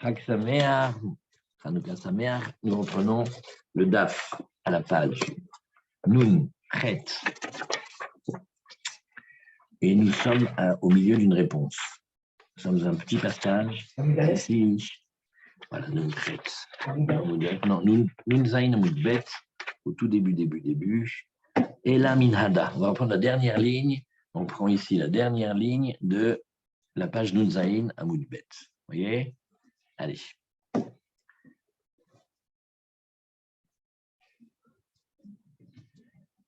Chag Sameach, Hanouka Sameach, nous reprenons le DAF à la page Nun, Chet. Et nous sommes au milieu d'une réponse. Nous sommes dans un petit passage ici. Voilà, Nun, Chet. Non, Nun Zayin Amud Bet, au tout début. Et la Minhada. On va reprendre la dernière ligne. On prend ici la dernière ligne de la page Nun Zayin Amud Bet. Vous voyez? Allez.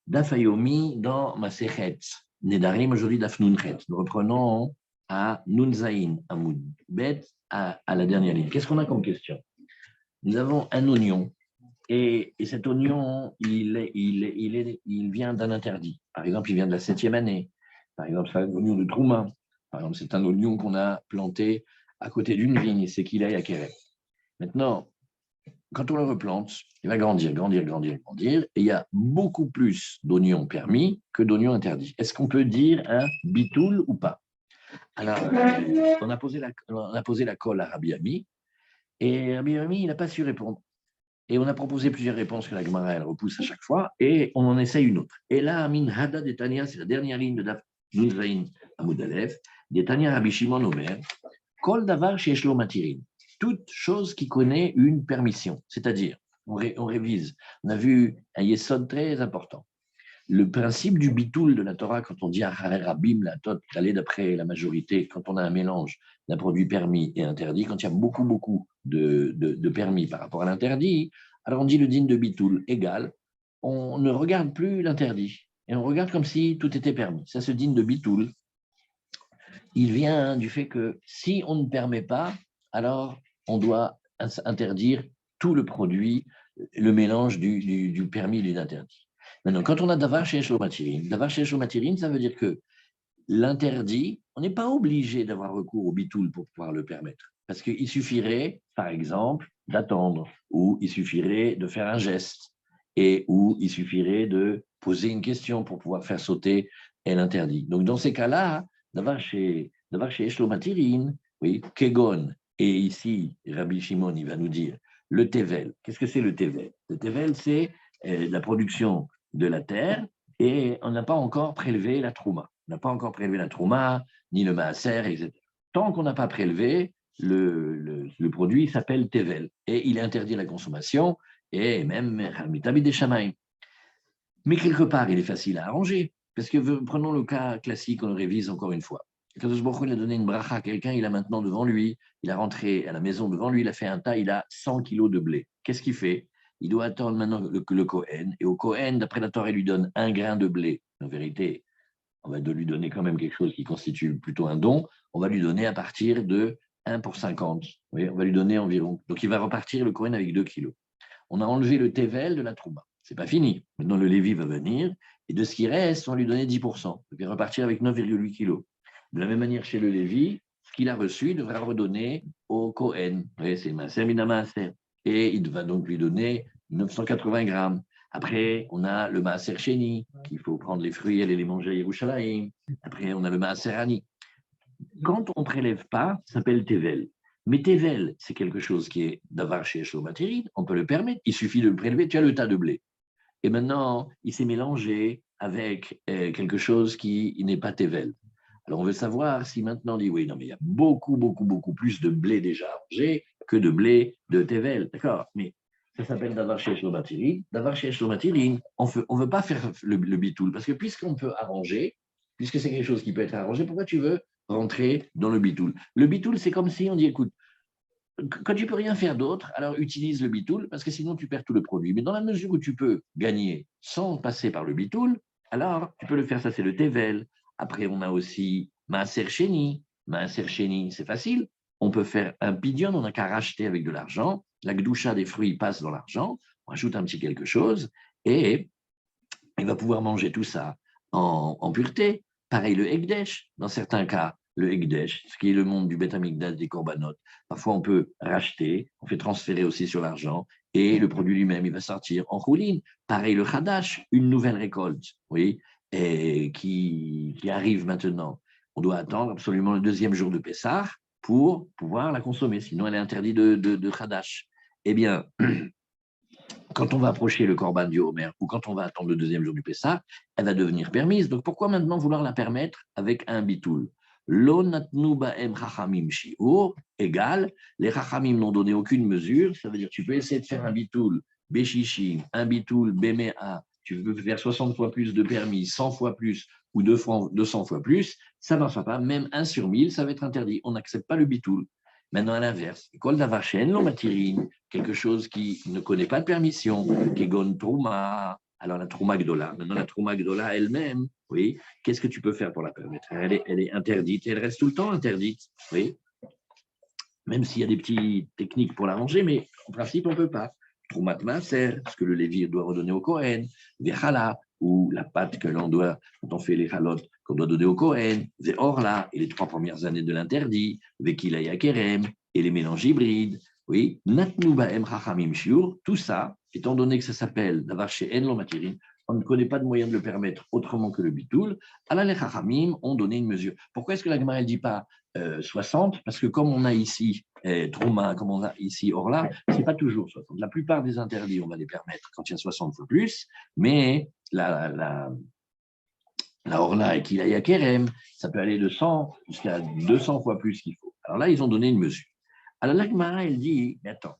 Daf Hayomi dans Masechet Nedarim, aujourd'hui Daf Nunchet. Nous reprenons à Nun Zayin Amud Bet à la dernière ligne. Qu'est-ce qu'on a comme question? Nous avons un oignon et cet oignon, il vient d'un interdit. Par exemple, il vient de la 7e année. Par exemple, c'est un oignon de Trouma. Par exemple, c'est un oignon qu'on a planté à côté d'une vigne, c'est qu'il est à Kérem. Maintenant, quand on le replante, il va grandir. Et il y a beaucoup plus d'oignons permis que d'oignons interdits. Est-ce qu'on peut dire un bitoul ou pas? Alors, on a posé la colle à Rabbi Ami, et Rabbi Ami, il n'a pas su répondre. Et on a proposé plusieurs réponses que la Gemara, elle repousse à chaque fois, et on en essaye une autre. Et là, Amin Hada d'Etania, c'est la dernière ligne de Daf Nun Zayin Amud Aleph, d'Etania Rabbi Shimon Omer, Kol Davar Sheyesh Lo Matirin. Toute chose qui connaît une permission, c'est-à-dire, on révise, on a vu un yesod très important. Le principe du bitoul de la Torah, quand on dit Rabim, la tot, d'aller d'après la majorité, quand on a un mélange d'un produit permis et interdit, quand il y a beaucoup de permis par rapport à l'interdit, alors on dit le din de bitoul égal, on ne regarde plus l'interdit, et on regarde comme si tout était permis. Ça, ce din de bitoul, il vient du fait que si on ne permet pas, alors on doit interdire tout le produit, le mélange du permis et de l'interdit. Maintenant, quand on a davar sheyesh lo matirin, ça veut dire que l'interdit, on n'est pas obligé d'avoir recours au bitoul pour pouvoir le permettre. Parce qu'il suffirait, par exemple, d'attendre, ou il suffirait de faire un geste, ou il suffirait de poser une question pour pouvoir faire sauter l'interdit. Donc, dans ces cas-là, davar sheyesh lo matirin, oui, kegon, et ici, Rabbi Shimon, il va nous dire, le tevel. Qu'est-ce que c'est le tevel? Le tevel, c'est la production de la terre, et on n'a pas encore prélevé la trouma. On n'a pas encore prélevé la trouma, ni le maaser, etc. Tant qu'on n'a pas prélevé, le produit s'appelle tevel, et il est interdit à la consommation, et même mitabi des shamaim. Mais quelque part, il est facile à arranger, parce que prenons le cas classique, on le révise encore une fois. Kadosh Baruch Hu, il a donné une bracha à quelqu'un, il a maintenant devant lui, il a rentré à la maison devant lui, il a fait un tas, il a 100 kilos de blé. Qu'est-ce qu'il fait? Il doit attendre maintenant le Kohen, et au Kohen, d'après la Torah, il lui donne un grain de blé. En vérité, on va lui donner quand même quelque chose qui constitue plutôt un don, on va lui donner à partir de 1 pour 50. Oui, on va lui donner environ. Donc il va repartir le Kohen avec 2 kilos. On a enlevé le tevel de la trouba. C'est pas fini. Maintenant, le Lévi va venir, et de ce qui reste, on va lui donner 10%. Donc il va repartir avec 9,8 kilos. De la même manière, chez le Lévi, ce qu'il a reçu, il devra redonner au Kohen. Oui, c'est Maaser Mina Maaser. Et il va donc lui donner 980 grammes. Après, on a le Maaser Sheni, qu'il faut prendre les fruits et aller les manger à Yerushalayim. Après, on a le Maaser Ani. Quand on ne prélève pas, ça s'appelle Tevel. Mais Tevel, c'est quelque chose qui est d'avar sheyesh lo matirin, on peut le permettre, il suffit de le prélever, tu as le tas de blé. Et maintenant, il s'est mélangé avec quelque chose qui n'est pas Tevel. Alors, on veut savoir si maintenant on dit oui, non, mais il y a beaucoup plus de blé déjà arrangé que de blé de Tevel. D'accord? Mais ça s'appelle davar sheyesh lo matirin. Davar sheyesh lo matirin, on ne veut pas faire le bitoul, parce que puisqu'on peut arranger, puisque c'est quelque chose qui peut être arrangé, pourquoi tu veux rentrer dans le bitoul? Le bitoul, c'est comme si on dit, écoute, quand tu ne peux rien faire d'autre, alors utilise le bitoul, parce que sinon tu perds tout le produit. Mais dans la mesure où tu peux gagner sans passer par le bitoul, alors tu peux le faire, ça c'est le tevel. Après, on a aussi maaser sheni. Maaser sheni, c'est facile. On peut faire un pidion, on n'a qu'à racheter avec de l'argent. La gdoucha des fruits passe dans l'argent, on ajoute un petit quelque chose, et il va pouvoir manger tout ça en pureté. Pareil, le Ekdesh, dans certains cas, le Ekdesh, ce qui est le monde du Beth Amikdash, des korbanot. Parfois, on peut racheter, on fait transférer aussi sur l'argent, et le produit lui-même, il va sortir en rouline. Pareil, le Hadash, une nouvelle récolte, oui, et qui arrive maintenant. On doit attendre absolument le 2e jour de Pessah, pour pouvoir la consommer, sinon elle est interdite de Khadash. Eh bien, quand on va approcher le Corban du Homer ou quand on va attendre le deuxième jour du Pessah, elle va devenir permise. Donc pourquoi maintenant vouloir la permettre avec un bitoul? Lo natnu ba'em chachamim shi'ur égale, les chachamim n'ont donné aucune mesure, ça veut dire que tu peux essayer de faire un bitoul béchichim, un bitoul béméa, tu peux faire 60 fois plus de permis, 100 fois plus ou 200 fois plus, ça ne marchera pas, même 1 sur 1000, ça va être interdit. On n'accepte pas le bitoul. Maintenant, à l'inverse, kol davar she'en lo matirin, quelque chose qui ne connaît pas de permission, kegon trouma, alors la trouma gdola. Maintenant, la trouma gdola elle-même, oui, qu'est-ce que tu peux faire pour la permettre? Elle est interdite, elle reste tout le temps interdite, oui. Même s'il y a des petites techniques pour l'arranger, mais en principe, on ne peut pas. Troumat maaser, ce que le Lévi doit redonner au Kohen, Vechala, ou la pâte que l'on doit, quand on fait les halotes, qu'on doit donner au Kohen, Veorla, et les 3 premières années de l'interdit, Vekilaya Kerem, et les mélanges hybrides, oui, Natnu Baem Chachamim Shiur, tout ça, étant donné que ça s'appelle Davar She'en Lo Matirin, on ne connaît pas de moyen de le permettre autrement que le bitoul, alors les Chachamim ont donné une mesure. Pourquoi est-ce que la Gemara ne dit pas 60? Parce que comme on a ici Trouma, comme on a ici Orla, ce n'est pas toujours 60. La plupart des interdits, on va les permettre quand il y a 60 fois plus, mais la Orla et Kilaya Kerem, ça peut aller de 100 jusqu'à 200 fois plus qu'il faut. Alors là, ils ont donné une mesure. Alors la Gemara, elle dit, mais attends,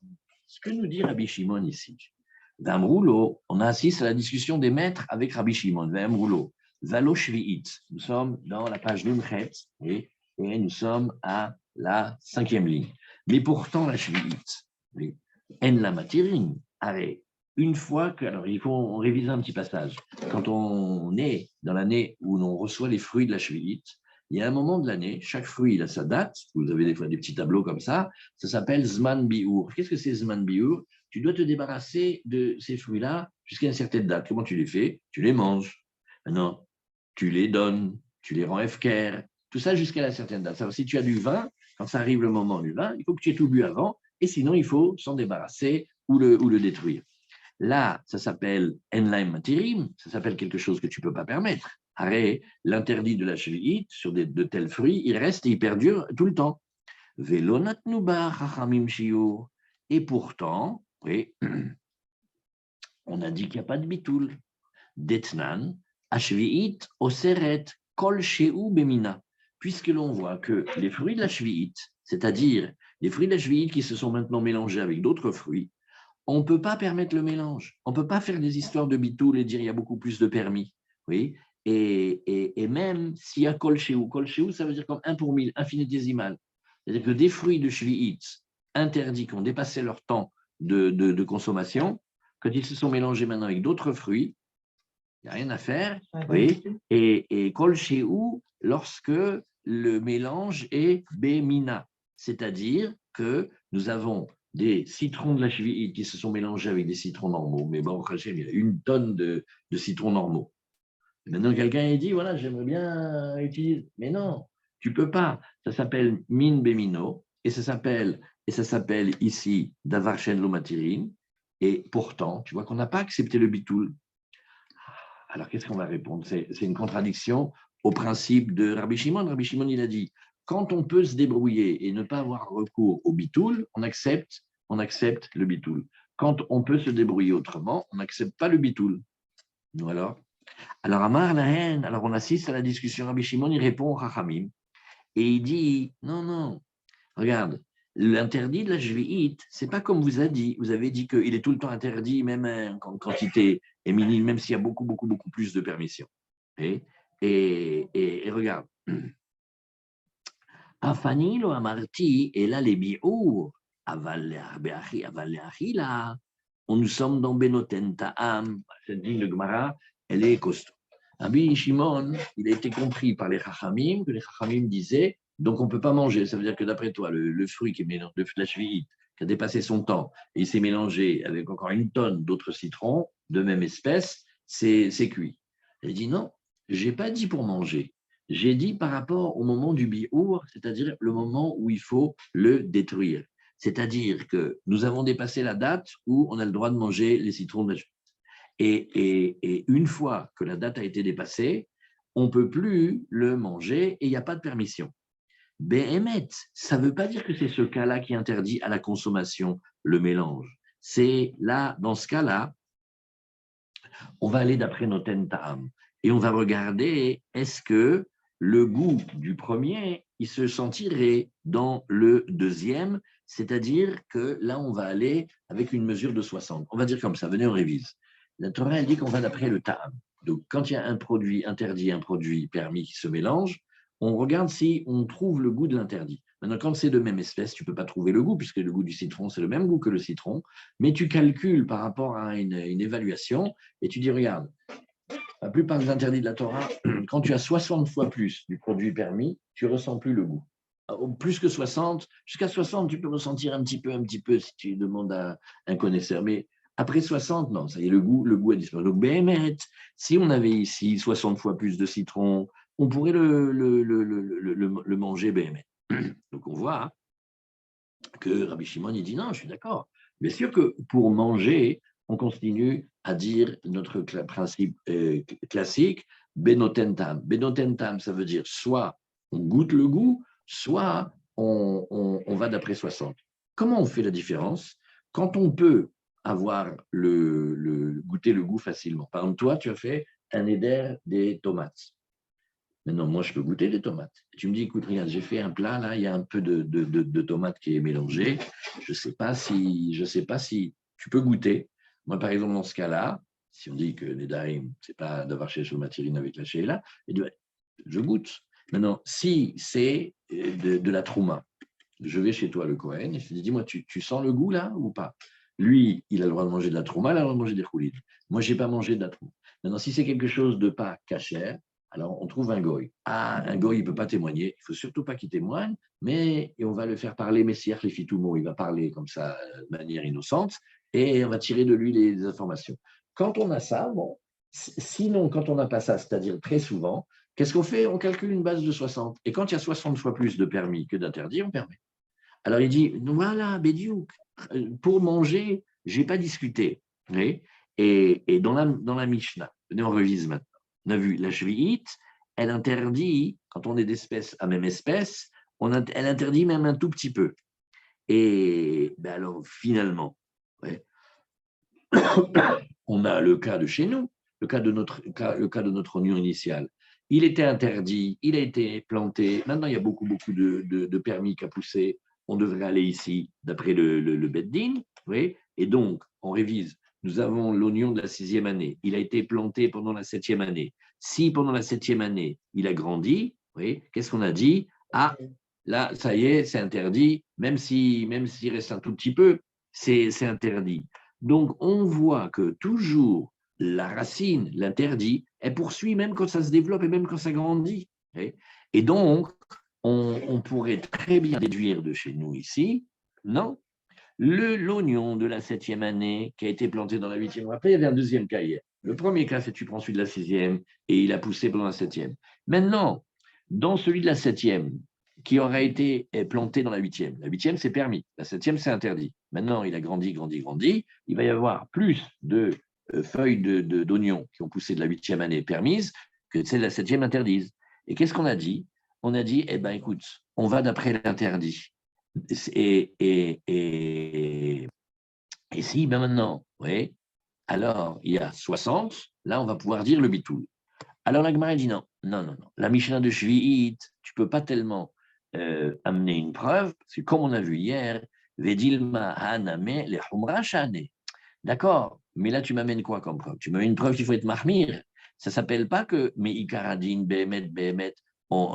ce que nous dit Rabbi Shimon ici, Vamroulo, on assiste à la discussion des maîtres avec Rabbi Shimon, Vamroulo, Valo Shvi'it, nous sommes dans la page Numchet, et nous sommes à la 5e ligne. Mais pourtant, la Shvi'it, en la matirin, arrête. Une fois que, alors il faut réviser un petit passage. Quand on est dans l'année où l'on reçoit les fruits de la Shvi'it, il y a un moment de l'année, chaque fruit il a sa date, vous avez des fois des petits tableaux comme ça s'appelle Zman Bi'ur. Qu'est-ce que c'est Zman Bi'ur? Tu dois te débarrasser de ces fruits-là jusqu'à une certaine date. Comment tu les fais? Tu les manges. Maintenant, tu les donnes, tu les rends efker, tout ça jusqu'à une certaine date. Alors, si tu as du vin, quand ça arrive le moment du vin, il faut que tu aies tout bu avant, et sinon il faut s'en débarrasser ou le détruire. Là, ça s'appelle Enlaim Matirim, ça s'appelle quelque chose que tu ne peux pas permettre. Arrête, l'interdit de la shvi'it sur de tels fruits, il reste et il perdure tout le temps. Et pourtant, oui, on a dit qu'il n'y a pas de bitoul. Detnan, ashvi'it, oseret, kol sheu bemina. Puisque l'on voit que les fruits de la shvi'it, c'est-à-dire les fruits de la shvi'it qui se sont maintenant mélangés avec d'autres fruits, on ne peut pas permettre le mélange. On ne peut pas faire des histoires de bitoul et dire il y a beaucoup plus de permis. Oui. Et même s'il y a kol sheu, ça veut dire comme 1 pour 1000, infinitésimal. C'est-à-dire que des fruits de shvi'it interdits qui ont dépassé leur temps de consommation, quand ils se sont mélangés maintenant avec d'autres fruits, il n'y a rien à faire. Oui. Et kol sheu, lorsque le mélange est bémina, c'est-à-dire que nous avons des citrons de la shvi'it qui se sont mélangés avec des citrons normaux. Mais bon, il y a 1 tonne de citrons normaux. Et maintenant, quelqu'un dit, voilà, j'aimerais bien utiliser. Mais non, tu ne peux pas. Ça s'appelle min bemino et ça s'appelle ici davar shen lo matirin. Et pourtant, tu vois qu'on n'a pas accepté le bitoul. Alors, qu'est-ce qu'on va répondre? C'est une contradiction au principe de Rabbi Shimon. Rabbi Shimon, il a dit, quand on peut se débrouiller et ne pas avoir recours au bitoul, on accepte le bitoul. Quand on peut se débrouiller autrement, on n'accepte pas le bitoul. Nous alors Amar Lahen, alors on assiste à la discussion. Rabbi Shimon, il répond au Chachamim et il dit, non, regarde, l'interdit de la Shvi'it, c'est pas comme vous avez dit qu'il est tout le temps interdit, même en quantité est minime, même s'il y a beaucoup plus de permissions. Et regarde, Afani lo amarti, et là les bi'our, aval là, nous sommes dans Benoten Ta'am, cette ligne de Gemara, elle est costaud. Rabbi Shimon, il a été compris par les Chachamim, que les Chachamim disaient, donc on ne peut pas manger. Ça veut dire que d'après toi, le fruit qui est mélangé, le la shvi'it, qui a dépassé son temps, et il s'est mélangé avec encore 1 tonne d'autres citrons de même espèce, c'est cuit. Il dit non, je n'ai pas dit pour manger. J'ai dit par rapport au moment du bi'our, c'est-à-dire le moment où il faut le détruire. C'est-à-dire que nous avons dépassé la date où on a le droit de manger les citrons de la shvi'it. Et une fois que la date a été dépassée, on ne peut plus le manger et il n'y a pas de permission. Behemet, ça ne veut pas dire que c'est ce cas-là qui interdit à la consommation le mélange. C'est là, dans ce cas-là, on va aller d'après Noten Ta'am et on va regarder est-ce que le goût du premier, il se sentirait dans le deuxième, c'est-à-dire que là, on va aller avec une mesure de 60. On va dire comme ça, venez, on révise. La Torah, elle dit qu'on va d'après le Ta'am. Donc, quand il y a un produit interdit, un produit permis qui se mélange, on regarde si on trouve le goût de l'interdit. Maintenant, quand c'est de même espèce, tu ne peux pas trouver le goût, puisque le goût du citron, c'est le même goût que le citron, mais tu calcules par rapport à une évaluation, et tu dis, regarde, la plupart des interdits de la Torah, quand tu as 60 fois plus du produit permis, tu ne ressens plus le goût. Plus que 60, jusqu'à 60, tu peux ressentir un petit peu si tu demandes à un connaisseur. Mais après 60, non, ça y est, le goût a disparu. Donc, Béhémet, si on avait ici 60 fois plus de citron, on pourrait le manger Béhémet. Donc, on voit que Rabbi Shimon, il dit non, je suis d'accord. Bien sûr que pour manger, on continue à dire notre principe classique, benotentam. Benotentam, ça veut dire soit on goûte le goût, soit on va d'après 60. Comment on fait la différence? Quand on peut avoir goûter le goût facilement. Par exemple, toi, tu as fait un éder des tomates. Maintenant, moi, je peux goûter des tomates. Tu me dis, écoute, regarde, j'ai fait un plat, là, il y a un peu de tomates qui est mélangé. Je ne sais pas si tu peux goûter. Moi, par exemple, dans ce cas-là, si on dit que les darim, ce n'est pas d'avoir chez le matérine avec la sheila, je goûte. Maintenant, si c'est de la trouma, je vais chez toi, le Cohen, et je te dis, dis-moi, tu sens le goût là ou pas? Lui, il a le droit de manger de la trouma, il a le droit de manger des roulides. Moi, je n'ai pas mangé de la trouma. Maintenant, si c'est quelque chose de pas cachère, alors on trouve un goy. Ah, un goy, il ne peut pas témoigner, il ne faut surtout pas qu'il témoigne, mais et on va le faire parler Messiach les Fitoumo, il va parler comme ça de manière innocente, et on va tirer de lui les informations. Quand on a ça, bon, sinon, quand on n'a pas ça, c'est-à-dire très souvent, qu'est-ce qu'on fait? On calcule une base de 60. Et quand il y a 60 fois plus de permis que d'interdits, on permet. Alors il dit, voilà, Bédiouk, pour manger, je n'ai pas discuté. Et dans la Mishnah, venez, on revise maintenant. On a vu la Shvi'it, elle interdit, quand on est d'espèce à même espèce, elle interdit même un tout petit peu. Et ben alors finalement, ouais, on a le cas de chez nous, le cas de notre oignon initial. Il était interdit, il a été planté. Maintenant, il y a beaucoup de permis qui a poussé. On devrait aller ici, d'après le Beddin. Oui. Et donc, on révise. Nous avons l'oignon de la 6e année. Il a été planté pendant la 7e année. Si pendant la 7e année, il a grandi, oui, qu'est-ce qu'on a dit? Ah, là, ça y est, c'est interdit. Même s'il reste un tout petit peu, c'est interdit. Donc, on voit que toujours la racine, l'interdit, elle poursuit même quand ça se développe et même quand ça grandit. Et donc, on pourrait très bien déduire de chez nous ici, non, l'oignon de la 7e année qui a été planté dans la 8e. Après, il y avait un deuxième cas hier. Le premier cas, c'est tu prends celui de la 6e et il a poussé pendant la 7e. Maintenant, dans celui de la 7e, qui aurait été planté dans la 8e. La 8e, c'est permis. La 7e, c'est interdit. Maintenant, il a grandi. Il va y avoir plus de feuilles d'oignons qui ont poussé de la 8e année permise que celles de la 7e interdite. Et qu'est-ce qu'on a dit? On a dit, eh bien, écoute, on va d'après l'interdit. Et si, ben maintenant, oui, alors il y a 60, là, on va pouvoir dire le bitoul. Alors la Gemara dit non. La Mishnah de Shvi'it, tu ne peux pas tellement amener une preuve, parce que comme on a vu hier, Vedilma Haname le Humra Shane. D'accord, mais là tu m'amènes quoi comme preuve? Tu m'amènes une preuve qu'il faut être mahmir. Ça ne s'appelle pas que mais Ikaradin, Behemet,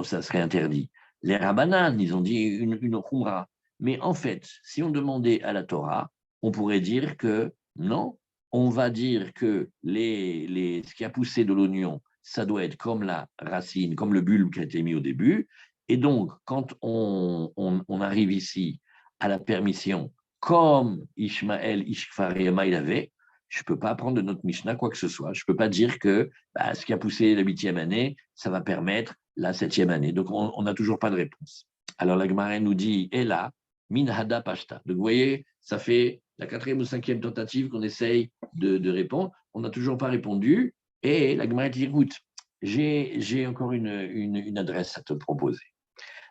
ça serait interdit. Les Rabbanan, ils ont dit une Humra. Mais en fait, si on demandait à la Torah, on pourrait dire que non, on va dire que ce qui a poussé de l'oignon, ça doit être comme la racine, comme le bulbe qui a été mis au début. Et donc, quand on arrive ici à la permission, comme Ishmaël, Ishkfar et Yama, il avait, je ne peux pas apprendre de notre Mishnah quoi que ce soit. Je ne peux pas dire que ce qui a poussé la 8e année, ça va permettre la 7e année. Donc, on n'a toujours pas de réponse. Alors, la Gemara nous dit, et là, min hada pashta. Donc, vous voyez, ça fait la 4e ou 5e tentative qu'on essaye de répondre. On n'a toujours pas répondu. Et la Gemara dit, écoute, j'ai encore une adresse à te proposer.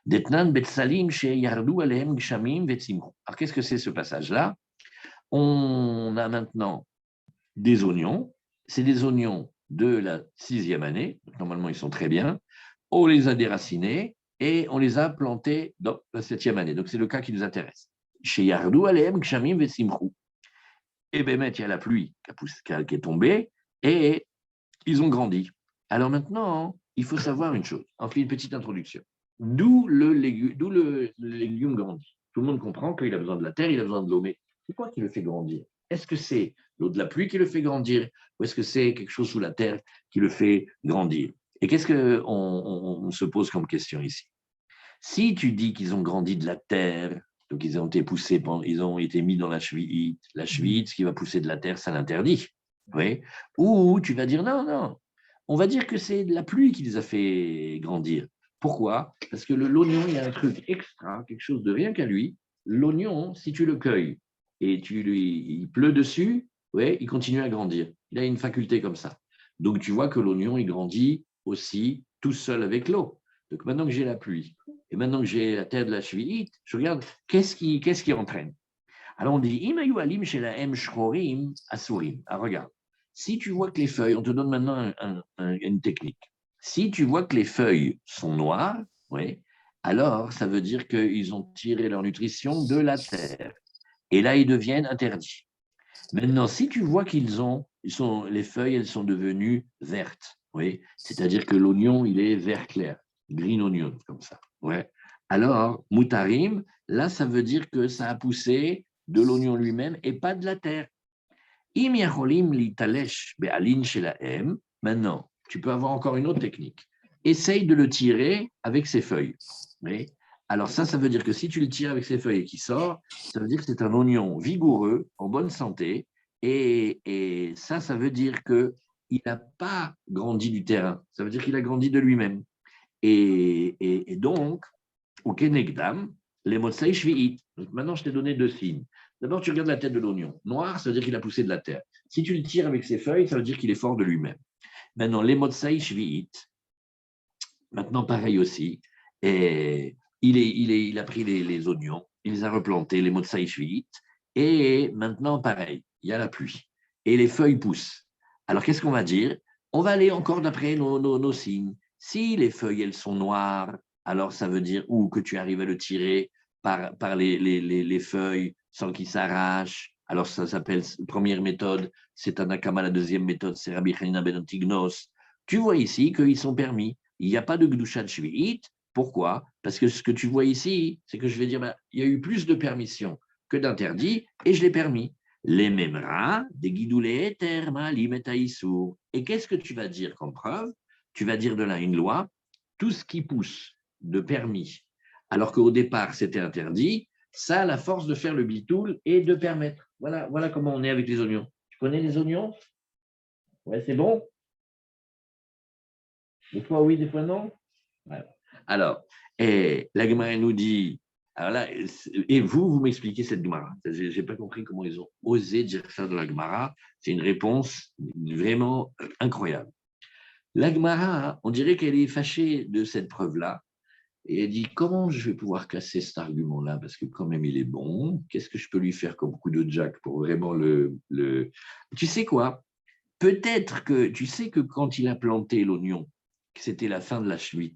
Detnan betsalim chez Yardou Alem Gshamim Vetsimru. Alors, qu'est-ce que c'est ce passage-là? On a maintenant des oignons. C'est des oignons de la 6e année. Normalement, ils sont très bien. On les a déracinés et on les a plantés dans la 7e année. Donc, c'est le cas qui nous intéresse. Chez Yardou Alem Gshamim Vetsimru. Et bien, il y a la pluie qui est tombée et ils ont grandi. Alors maintenant, il faut savoir une chose. On fait une petite introduction. D'où le légume grandit. Tout le monde comprend qu'il a besoin de la terre, il a besoin de l'eau. Mais c'est quoi qui le fait grandir? Est-ce que c'est l'eau de la pluie qui le fait grandir ou est-ce que c'est quelque chose sous la terre qui le fait grandir? Et qu'est-ce qu'on se pose comme question ici? Si tu dis qu'ils ont grandi de la terre, donc ils ont été poussés, ils ont été mis dans la cheville, ce qui va pousser de la terre, ça l'interdit. Oui. Ou tu vas dire non, non, on va dire que c'est de la pluie qui les a fait grandir. Pourquoi? Parce que l'oignon, il y a un truc extra, quelque chose de rien qu'à lui. L'oignon, si tu le cueilles et il pleut dessus, ouais, il continue à grandir. Il a une faculté comme ça. Donc tu vois que l'oignon, il grandit aussi tout seul avec l'eau. Donc maintenant que j'ai la pluie et maintenant que j'ai la terre de la cheville, je regarde qu'est-ce qui entraîne. Alors on dit Imayu alim chez la M shrorim asurim. Ah, regarde. Si tu vois que les feuilles, on te donne maintenant une technique. Si tu vois que les feuilles sont noires, oui, alors ça veut dire qu'ils ont tiré leur nutrition de la terre. Et là, ils deviennent interdits. Maintenant, si tu vois les feuilles, elles sont devenues vertes, oui, c'est-à-dire que l'oignon, il est vert clair, green onion, comme ça, ouais. Alors, moutarim, là, ça veut dire que ça a poussé de l'oignon lui-même et pas de la terre. Im yacholim li talesh be'alin shelahem. Maintenant, tu peux avoir encore une autre technique. Essaye de le tirer avec ses feuilles. Oui. Alors ça veut dire que si tu le tires avec ses feuilles et qu'il sort, ça veut dire que c'est un oignon vigoureux, en bonne santé, et ça veut dire qu'il n'a pas grandi du terrain, ça veut dire qu'il a grandi de lui-même. Et donc, au Kenegdam, les Motsai Shvi'it. Maintenant, je t'ai donné 2 signes. D'abord, tu regardes la tête de l'oignon. Noir, ça veut dire qu'il a poussé de la terre. Si tu le tires avec ses feuilles, ça veut dire qu'il est fort de lui-même. Maintenant, les Motsai Shvi'it, maintenant pareil aussi. Et il a pris les oignons, il les a replantés, les Motsai Shvi'it, et maintenant pareil, il y a la pluie. Et les feuilles poussent. Alors, qu'est-ce qu'on va dire? On va aller encore d'après nos signes. Si les feuilles, elles sont noires, alors ça veut dire ou que tu arrives à le tirer par les feuilles sans qu'il s'arrache. Alors ça s'appelle, première méthode, c'est Tanakama, la deuxième méthode, c'est Rabbi Hanina ben Antignos. Tu vois ici qu'ils sont permis. Il n'y a pas de Gdushat Shvi'it. Pourquoi? Parce que ce que tu vois ici, c'est que je vais dire, il y a eu plus de permissions que d'interdits et je l'ai permis. Les memra, des guidoulés, terma, limetaïsou. Et qu'est-ce que tu vas dire comme preuve? Tu vas dire de là une loi, tout ce qui pousse de permis, alors qu'au départ c'était interdit, ça a la force de faire le bitoul et de permettre. Voilà comment on est avec les oignons. Tu connais les oignons? Ouais, c'est bon? Des fois oui, des fois non? Voilà. Alors, et la Gemara nous dit, alors là, et vous m'expliquez cette Gemara. Je n'ai pas compris comment ils ont osé dire ça de la Gemara. C'est une réponse vraiment incroyable. La Gemara, on dirait qu'elle est fâchée de cette preuve-là. Et elle dit, comment je vais pouvoir casser cet argument-là? Parce que quand même, il est bon. Qu'est-ce que je peux lui faire comme coup de jack pour vraiment le... Tu sais quoi? Peut-être que, tu sais que quand il a planté l'oignon, c'était la fin de la cheville,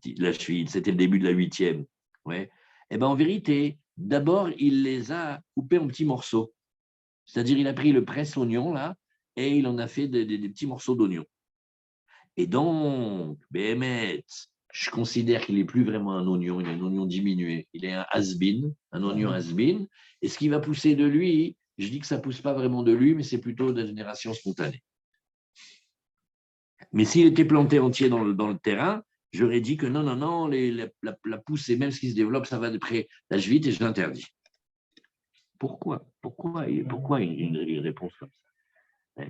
c'était le début de la 8e. Ouais. Eh bien, en vérité, d'abord, il les a coupés en petits morceaux. C'est-à-dire, il a pris le presse-oignon, là, et il en a fait des petits morceaux d'oignon. Et donc, Béhémet, je considère qu'il n'est plus vraiment un oignon, il est un oignon diminué. Il est un has-been, un oignon has-been. Et ce qui va pousser de lui, je dis que ça ne pousse pas vraiment de lui, mais c'est plutôt de génération spontanée. Mais s'il était planté entier dans le terrain, j'aurais dit que non, la pousse et même ce qui se développe, ça va de près l'âge vite et je l'interdis. Pourquoi une réponse comme ça?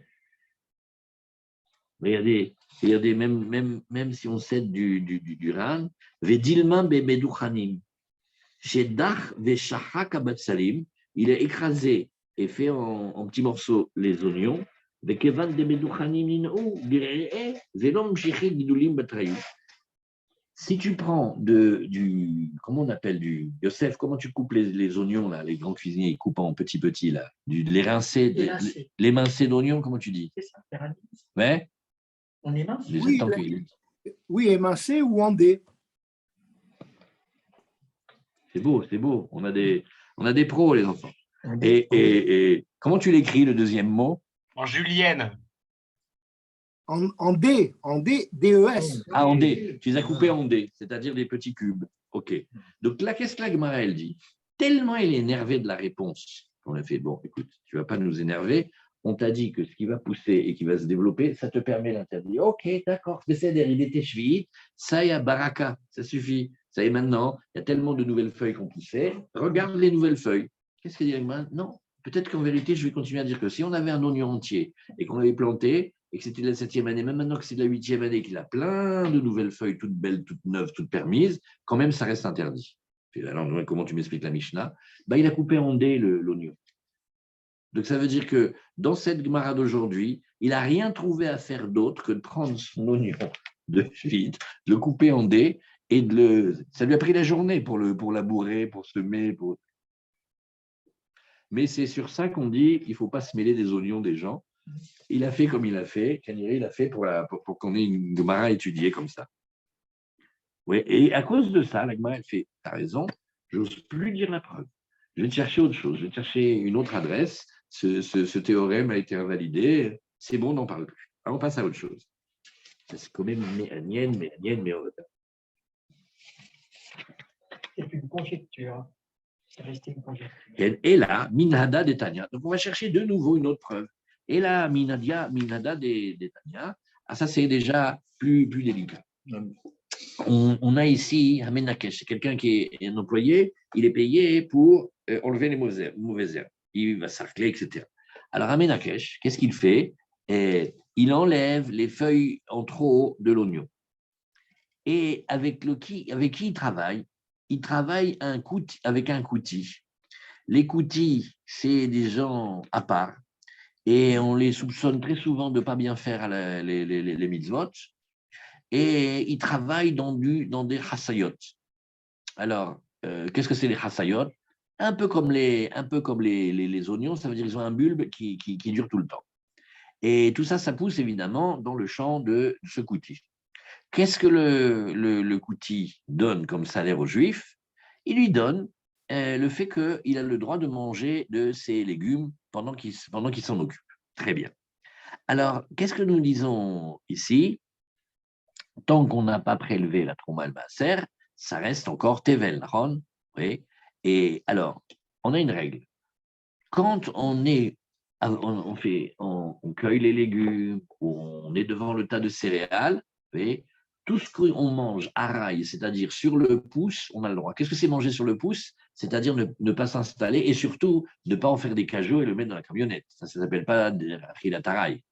Regardez même si on cède du ran, Vedilman bebeduchanim, Shedach veshachak abatsalim, il a écrasé et fait en petits morceaux les oignons, Vekevan de beduchanim nin'u, bir'e, velom shichid gidulim batrayou. Si tu prends comment on appelle Yosef, comment tu coupes les oignons, là, les grands cuisiniers, ils coupent en petits, là, les mincés d'oignons, comment tu dis? C'est ça, faire un mix. Ouais? On est mince. Oui, oui, émincé ou en dés. C'est beau. On a des pros, les enfants. Et comment tu l'écris, le deuxième mot? En julienne. En D, D-E-S. Ah, en D. Tu les as coupés en D, c'est-à-dire des petits cubes. OK. Donc là, qu'est-ce que la Gemara, elle dit? Tellement il est énervé de la réponse. On a fait, bon, écoute, tu ne vas pas nous énerver. On t'a dit que ce qui va pousser et qui va se développer, ça te permet d'interdire. OK, d'accord, c'est il était cheville, ça y a baraka, ça suffit. Ça y est maintenant, il y a tellement de nouvelles feuilles qu'on poussait. Regarde les nouvelles feuilles. Qu'est-ce qu'il dit? Non, peut-être qu'en vérité, je vais continuer à dire que si on avait un oignon entier et qu'on l'avait planté, et que c'était la 7e année, même maintenant que c'est de la 8e année, qu'il a plein de nouvelles feuilles, toutes belles, toutes neuves, toutes permises, quand même, ça reste interdit. Alors, comment tu m'expliques la Mishnah? Il a coupé en dés l'oignon. Donc, ça veut dire que dans cette Gemara d'aujourd'hui, il n'a rien trouvé à faire d'autre que de prendre son oignon de vide, de le couper en dés, et ça lui a pris la journée pour labourer, pour semer. Mais c'est sur ça qu'on dit qu'il ne faut pas se mêler des oignons des gens. Il a fait comme il a fait. Kaniré, il a fait pour qu'on ait une Gemara étudiée comme ça. Oui, et à cause de ça, la Gemara, elle fait, tu as raison, je n'ose plus dire la preuve. Je vais te chercher autre chose, je vais te chercher une autre adresse. Ce théorème a été invalidé. C'est bon, on n'en parle plus. Alors, on passe à autre chose. C'est quand même Méanienne, mais on va pas. C'est une conjecture. C'est resté une conjecture. Et là, Minhada de Tania. Donc, on va chercher de nouveau une autre preuve. Et là, Minhada de Tania, ça, c'est déjà plus délicat. On a ici un Menakesh, c'est quelqu'un qui est un employé, il est payé pour enlever les mauvaises herbes. Il va sarcler, etc. Alors, un Menakesh, qu'est-ce qu'il fait? Il enlève les feuilles en trop de l'oignon. Et avec qui il travaille? Il travaille avec un kouti. Les koutis, c'est des gens à part. Et on les soupçonne très souvent de ne pas bien faire les mitzvot. Et ils travaillent dans des chassayot. Alors, qu'est-ce que c'est les chassayot? Un peu comme les oignons, ça veut dire qu'ils ont un bulbe qui dure tout le temps. Et tout ça, ça pousse évidemment dans le champ de ce kouti. Qu'est-ce que le kouti donne comme salaire aux Juifs? Il lui donne le fait qu'il a le droit de manger de ses légumes pendant qu'il s'en occupe. Très bien. Alors, qu'est-ce que nous disons ici? Tant qu'on n'a pas prélevé la trouma al maaser, ça reste encore tevel, oui. Et alors, on a une règle. Quand on cueille les légumes, ou on est devant le tas de céréales, oui, tout ce qu'on mange à rail, c'est-à-dire sur le pouce, on a le droit. Qu'est-ce que c'est manger sur le pouce? C'est-à-dire ne pas s'installer et surtout ne pas en faire des cajots et le mettre dans la camionnette. Ça ne s'appelle pas la taraille.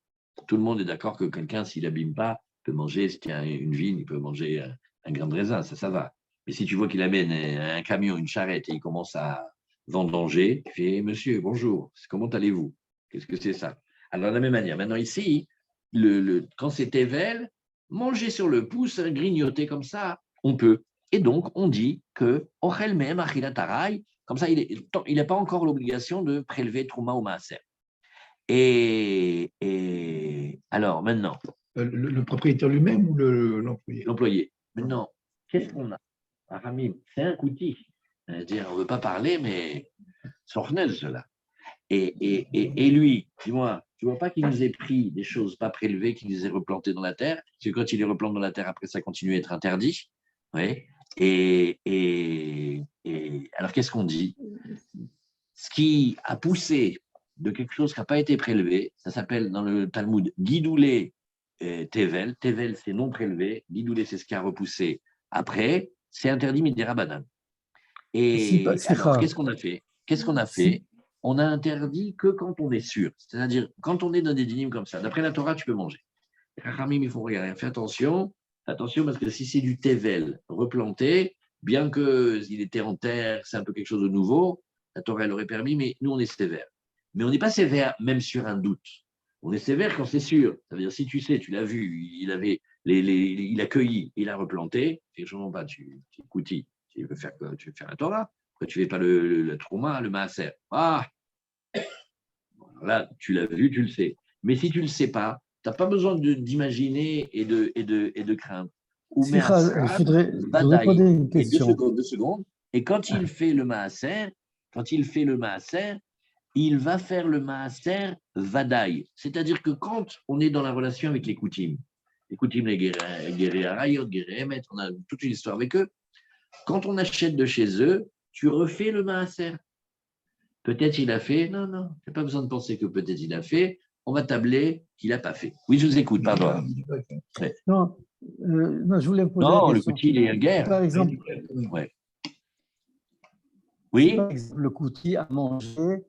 Tout le monde est d'accord que quelqu'un, s'il n'abîme pas, peut manger, s'il y a une vigne, il peut manger un grain de raisin, ça va. Mais si tu vois qu'il amène un camion, une charrette et il commence à vendanger, tu fais « Monsieur, bonjour, comment allez-vous? Qu'est-ce que c'est ça ?» Alors, de la même manière, maintenant ici, quand c'est Tevel, manger sur le pouce, grignoter comme ça, on peut. Et donc, on dit que « Ochel même achilatarai », comme ça, il n'a pas encore l'obligation de prélever Trouma ou Maaser. Et alors, maintenant… Le propriétaire lui-même ou l'employé? L'employé. Maintenant, qu'est-ce qu'on a? Aramim, c'est un outil. C'est-à-dire, on ne veut pas parler, mais sornel, cela. Et lui, dis-moi, tu ne vois pas qu'il nous ait pris des choses pas prélevées, qu'il nous ait replantées dans la terre? Parce que quand il les replante dans la terre, après, ça continue à être interdit. Oui. Et alors, qu'est-ce qu'on dit? Ce qui a poussé de quelque chose qui n'a pas été prélevé, ça s'appelle dans le Talmud Gidoulé Tevel. Tevel, c'est non prélevé. Gidoulé, c'est ce qui a repoussé après. C'est interdit midera banan. Et alors, qu'est-ce qu'on a fait? On a interdit que quand on est sûr. C'est-à-dire, quand on est dans des dynimes comme ça, d'après la Torah, tu peux manger. Rachamim, il faut regarder. Fais attention, parce que si c'est du tevel replanté, bien qu'il était en terre, c'est un peu quelque chose de nouveau, la Torah, elle aurait permis, mais nous, on est sévère. Mais on n'est pas sévère même sur un doute. On est sévère quand c'est sûr. Ça veut dire, si tu sais, tu l'as vu, il avait il a cueilli, il a replanté. Et je ne pas, tu écoutes, tu veux faire quoi? Tu veux faire la Torah? Pourquoi tu ne fais pas le Trouma, le Maaser? Ah, là, tu l'as vu, tu le sais. Mais si tu ne le sais pas, tu n'as pas besoin d'imaginer et de craindre. Ou Slicha, Measrad, je voudrais Badaï. poser une Et deux question. secondes. Et quand il fait le Maaser, il va faire le Maaser Vadaï. C'est-à-dire que quand on est dans la relation avec les Koutim, les Guéri Arayot, Guéri Emet, on a toute une histoire avec eux. Quand on achète de chez eux, tu refais le Maaser. Peut-être il a fait, non, il n'y a pas besoin de penser que peut-être il a fait, on va tabler qu'il n'a pas fait. Oui, je vous écoute, pardon. Ouais. Non, non, je voulais vous poser Non, une le question. Kouti, il est en guerre. Par exemple, Ouais. si Oui, par exemple le Kouti a mangé,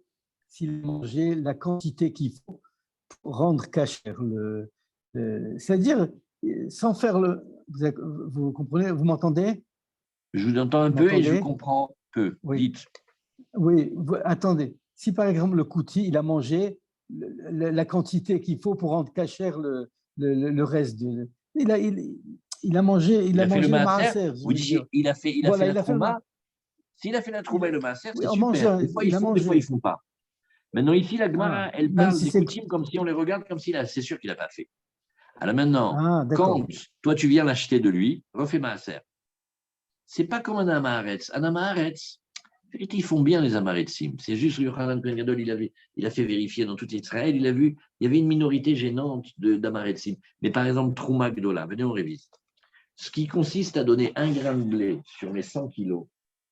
s'il a mangé la quantité qu'il faut pour rendre cachère, c'est-à-dire sans faire le. Vous comprenez, vous m'entendez? je vous entends un Vous peu et je m'entendez? comprends peu. Oui. Dites. Oui, attendez. Si par exemple le Kouti, il a mangé la quantité qu'il faut pour rendre cachère le reste de. Il a mangé, Il a fait le le maaser. maaser, je Vous veux dire. disiez, il a fait Voilà, la il a fait le trouma. S'il a fait la trouma et le maaser, oui, c'est en super. mangeant, Des fois, ils il a font, des fois, ils ne mangé. font pas. Maintenant, ici, la Gemara, Ah, elle même parle si des c'est. coutumes comme si on les regarde, comme s'il a. C'est sûr qu'il n'a pas fait. Alors maintenant, Ah, quand d'accord. toi, tu viens l'acheter de lui, refais maaser. C'est pas comme un Amaharetz. Un Amaharetz, en vérité, ils font bien les Amaharetzim. C'est juste Yochanan Ben Gadol, il a fait vérifier dans tout Israël, il a vu, il y avait une minorité gênante d'Amaharetzim. Mais par exemple, Trouma Gdola, venez, on révise. Ce qui consiste à donner 1 gramme de blé sur mes 100 kilos,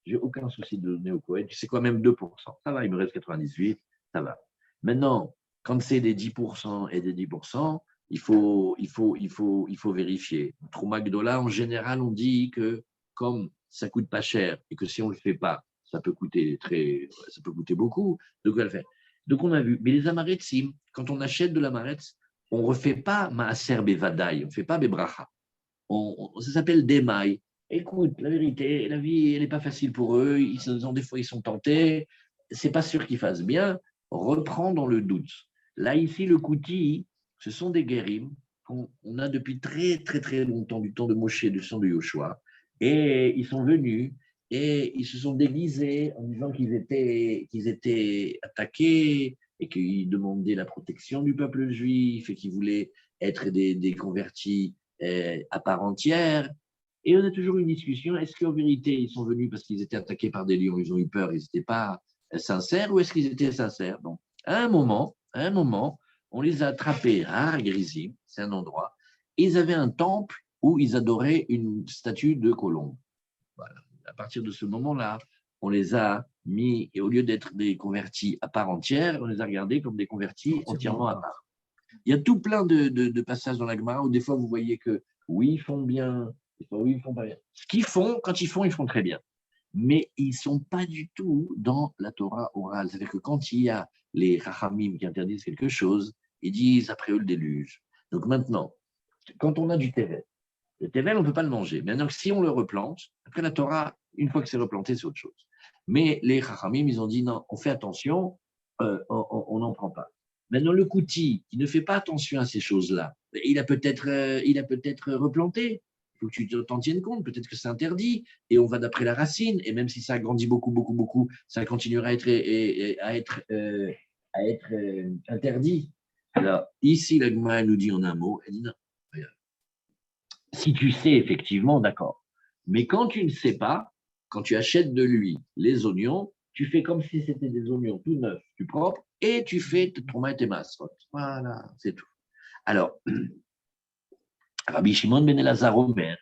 j'ai aucun souci de donner au Kohen. C'est quoi, même 2%. Ça va, il me reste 98, ça va. Maintenant, quand c'est des 10% et des 10%, il faut vérifier. Trouma Gdola, en général, on dit que comme ça coûte pas cher et que si on ne le fait pas, ça peut coûter beaucoup, de quoi le faire. Donc on a vu. Mais les amaretsim, quand on achète de l'amaretz, on ne refait pas maaser bevadaï, on ne fait pas bebracha. Ça s'appelle démail. Écoute, la vérité, la vie, elle n'est pas facile pour eux. Des fois, ils sont tentés. C'est pas sûr qu'ils fassent bien. Reprends dans le doute. Là, ici, le Kouti, ce sont des guérims qu'on a depuis très, très, très longtemps, du temps de Moshe, du sang de Yoshua. Et ils sont venus et ils se sont déguisés en disant qu'ils étaient attaqués et qu'ils demandaient la protection du peuple juif et qu'ils voulaient être des convertis à part entière. Et on a toujours une discussion, est-ce qu'en vérité, ils sont venus parce qu'ils étaient attaqués par des lions, ils ont eu peur, ils n'étaient pas sincères, ou est-ce qu'ils étaient sincères? Donc, à un moment, on les a attrapés à Grizim, c'est un endroit, et ils avaient un temple où ils adoraient une statue de colombe. Voilà. À partir de ce moment-là, on les a mis, et au lieu d'être des convertis à part entière, on les a regardés comme des convertis entièrement à part. Il y a tout plein de passages dans la Gemara où des fois vous voyez que oui, ils font bien, des fois oui, ils font pas bien. Ce qu'ils font, quand ils font très bien. Mais ils ne sont pas du tout dans la Torah orale. C'est-à-dire que quand il y a les Chachamim qui interdisent quelque chose, ils disent après eux le déluge. Donc maintenant, quand on a du Tevel, le Tevel, on ne peut pas le manger. Maintenant, si on le replante, après la Torah, une fois que c'est replanté, c'est autre chose. Mais les Chachamim, ils ont dit non, on fait attention, on n'en prend pas. Maintenant, le Kouti, qui ne fait pas attention à ces choses-là, il a peut-être replanté. Il faut que tu t'en tiennes compte. Peut-être que c'est interdit et on va d'après la racine. Et même si ça grandit beaucoup, ça continuera à être interdit. Alors, ici, la Gemara nous dit en un mot, elle dit non. Si tu sais, effectivement, d'accord. Mais quand tu ne sais pas, quand tu achètes de lui les oignons, tu fais comme si c'était des oignons tout neufs, tout propres, et tu fais ton main et tes masrotes. Voilà, c'est tout. Alors, Rabbi Shimon ben Elazar Omer,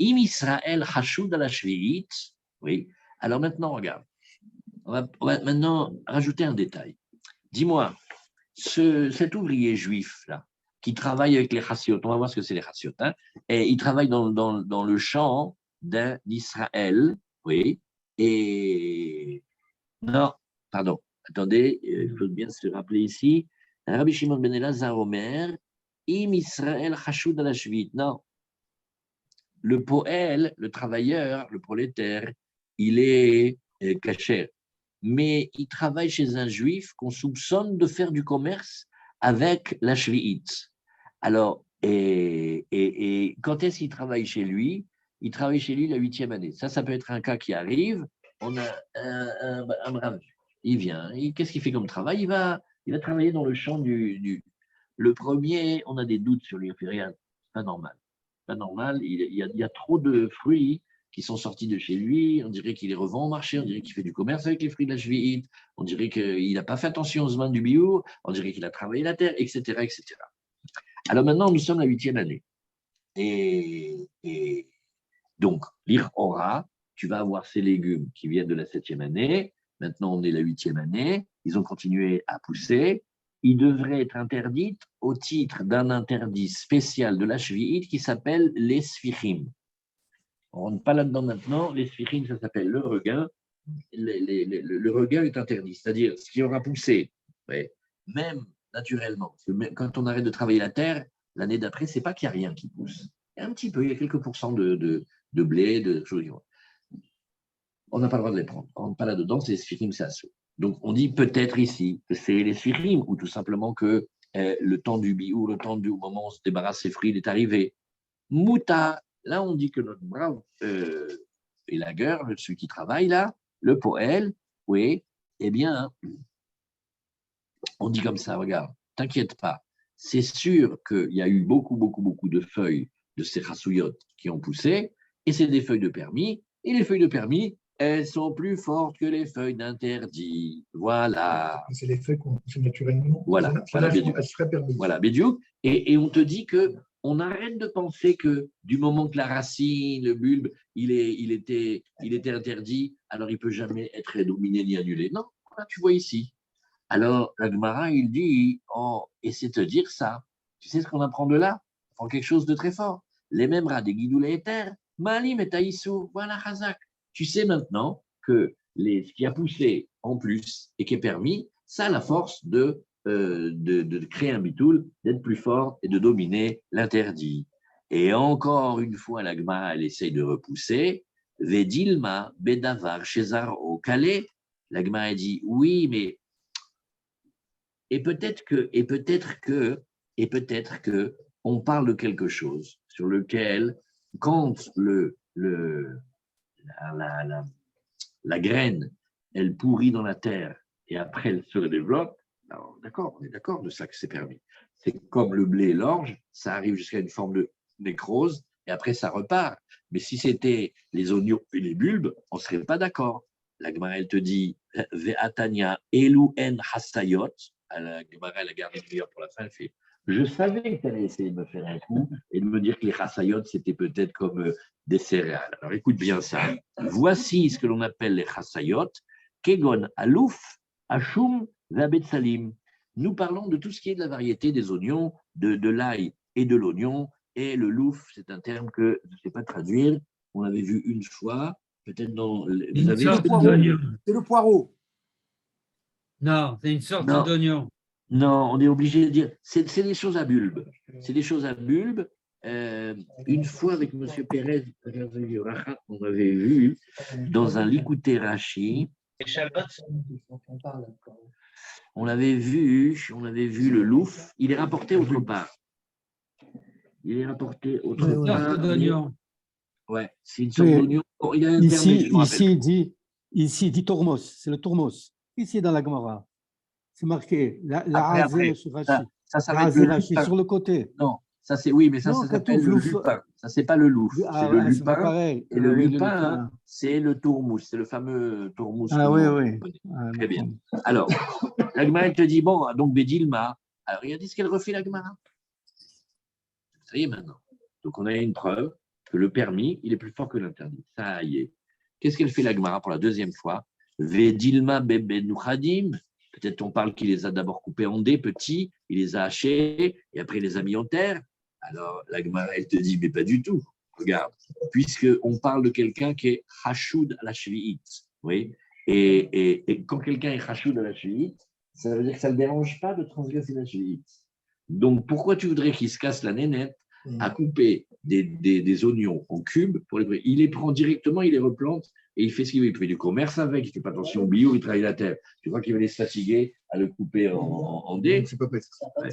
Im Israël Hashud à la Shvi'it, oui. Alors maintenant, regarde, on va maintenant rajouter un détail. Dis-moi, cet ouvrier juif-là, qui travaille avec les chassiotes, on va voir ce que c'est les chassiotes, hein, et il travaille dans le champ d'un Israël, oui, et non, pardon, attendez, il faut bien se rappeler ici, Rabbi Shimon ben Elazar Omer, Im Israël Hashud al Shvit, non, le poël, le travailleur, le prolétaire, il est caché, mais il travaille chez un juif qu'on soupçonne de faire du commerce avec la shvi'it. Alors, Et quand est-ce qu'il travaille chez lui? Il travaille chez lui la 8e année. Ça peut être un cas qui arrive. On a un brave. Il vient. Qu'est-ce qu'il fait comme travail? Il va travailler dans le champ Le premier, on a des doutes sur lui. Il fait rien. C'est pas normal. Pas normal. Il y a trop de fruits qui sont sortis de chez lui. On dirait qu'il les revend au marché. On dirait qu'il fait du commerce avec les fruits de la Shvi'it. On dirait qu'il n'a pas fait attention aux mains du bio. On dirait qu'il a travaillé la terre, etc., etc. Alors maintenant, nous sommes la 8e année. Et donc, l'Ir Ora, tu vas avoir ces légumes qui viennent de la 7e année. Maintenant, on est la 8e année. Ils ont continué à pousser. Ils devraient être interdits au titre d'un interdit spécial de la Shvi'it qui s'appelle les Sfichim. On ne rentre pas là-dedans maintenant. Les Sfichim, ça s'appelle le regain. Le regain est interdit, c'est-à-dire ce qui aura poussé, ouais, même naturellement. Quand on arrête de travailler la terre, l'année d'après, ce n'est pas qu'il n'y a rien qui pousse. Il y a un petit peu, il y a quelques pourcents de blé, de choses. On n'a pas le droit de les prendre. On ne rentre pas là-dedans, c'est les Sfichim, c'est assaut. Donc, on dit peut-être ici que c'est les Sfichim, ou tout simplement que le temps du biou, le temps du moment où on se débarrasse des fruits, il est arrivé. Mouta, là, on dit que notre brave élagueur, celui qui travaille là, le poël, oui, eh bien, on dit comme ça, regarde, t'inquiète pas, c'est sûr qu'il y a eu beaucoup de feuilles de ces rassouillottes qui ont poussé, et c'est des feuilles de permis, et les feuilles de permis, elles sont plus fortes que les feuilles d'interdit. Voilà. C'est les feuilles qu'on pousse naturellement. Voilà, elles seraient permises. Voilà, Bédiouk. Et on te dit que on arrête de penser que du moment que la racine, le bulbe, il était interdit, alors il ne peut jamais être dominé ni annulé. Non, voilà, tu vois ici. Alors, la Gemara, il dit, et c'est te dire ça. Tu sais ce qu'on apprend de là? On apprend quelque chose de très fort. Les mêmes rats des guidou les éthers, Malim et Taïsou, voilà Chazak. Tu sais maintenant que ce qui a poussé en plus et qui est permis, ça a la force de créer un bitoul, d'être plus fort et de dominer l'interdit. Et encore une fois, la Gemara, elle essaye de repousser. Vedilma, Bedavar, César, au Calais. La Gemara dit, oui, mais et peut-être que on parle de quelque chose sur lequel, quand la graine, elle pourrit dans la terre et après elle se redéveloppe, alors, d'accord, on est d'accord de ça que c'est permis. C'est comme le blé et l'orge, ça arrive jusqu'à une forme de nécrose et après ça repart. Mais si c'était les oignons et les bulbes, on ne serait pas d'accord. La Gemara, elle te dit Ve'atania elu en hasayot. La Gemara, elle a gardé le meilleur pour la fin. Elle fait je savais que tu allais essayer de me faire un coup et de me dire que les hasayot, c'était peut-être comme des céréales. Alors écoute bien ça. Voici ce que l'on appelle les hasayot. Kegon alouf, ashum, vabetsalim. Nous parlons de tout ce qui est de la variété des oignons, de l'ail et de l'oignon. Et le louf, c'est un terme que je ne sais pas traduire. On l'avait vu une fois. Peut-être dans. Vous avez c'est le poireau. Non, c'est une sorte Non. d'oignon. Non, on est obligé de dire. C'est des choses à bulbe. C'est des choses à bulbe. Une fois avec M. Pérez, on avait vu dans un Likouté Rashi. On avait vu le louf. Il est rapporté autre part. Il est rapporté autre Une part. sorte d'oignon. Ouais, c'est une sorte d'oignon. Oh, il a un terme, je me rappelle. Ici, dit tourmos, c'est le tourmos. Ici, dans la Gemara, c'est marqué, la Après, sur Rashi. ça va être le lupin. Sur le côté. Non, ça c'est oui, mais ça, Non, ça s'appelle le lupin. Ça c'est pas le louf, c'est le c'est pas lupin. pareil. Et le oui, lupin, c'est le tourmousse, c'est le fameux tourmousse. Ah oui, oui. Très bien. Alors, la Gemara, elle te dit bon, donc Bédilma. Alors, regardez ce qu'elle refait la Gemara. Ça y est maintenant. Donc, on a une preuve que le permis, il est plus fort que l'interdit. Ça y est. Qu'est-ce qu'elle fait la Gemara pour la deuxième fois? Vedilma bebe nuchadim. Peut-être on parle qu'il les a d'abord coupés en dés petits, il les a hachés et après il les a mis en terre. Alors la Gemara, elle te dit, mais pas du tout. Regarde, puisqu'on parle de quelqu'un qui est hachoud à la shvi'it. Oui. Et quand quelqu'un est hachoud à la shvi'it, ça veut dire que ça ne le dérange pas de transgresser la shvi'it. Donc pourquoi tu voudrais qu'il se casse la nénette à couper des oignons en cubes pour il les prend directement, il les replante et il fait ce qu'il veut. Il fait du commerce avec, il ne fait pas attention au bio, il travaille la terre. Tu crois qu'il va aller se fatiguer à le couper en dés? C'est pas possible. Ouais.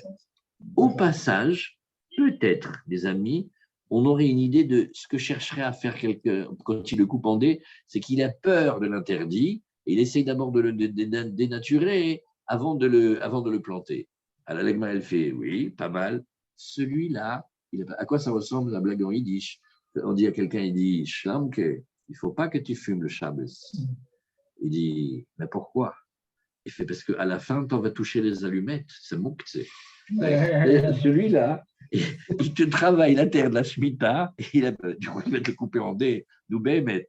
Au passage, peut-être, les amis, on aurait une idée de ce que chercherait à faire quelqu'un quand il le coupe en dés, c'est qu'il a peur de l'interdit et il essaye d'abord de le dénaturer avant de le planter. Alors l'Agma, elle fait, oui, pas mal. Celui-là, à quoi ça ressemble la blague en yiddish? On dit à quelqu'un, il dit, Schlamke, il ne faut pas que tu fumes le Shabbos. Il dit, mais pourquoi? Il fait, parce qu'à la fin, tu vas toucher les allumettes, c'est moukse. Celui-là, il te travaille la terre de la Shemitah, et du coup, il va te couper en dés, nous bémet.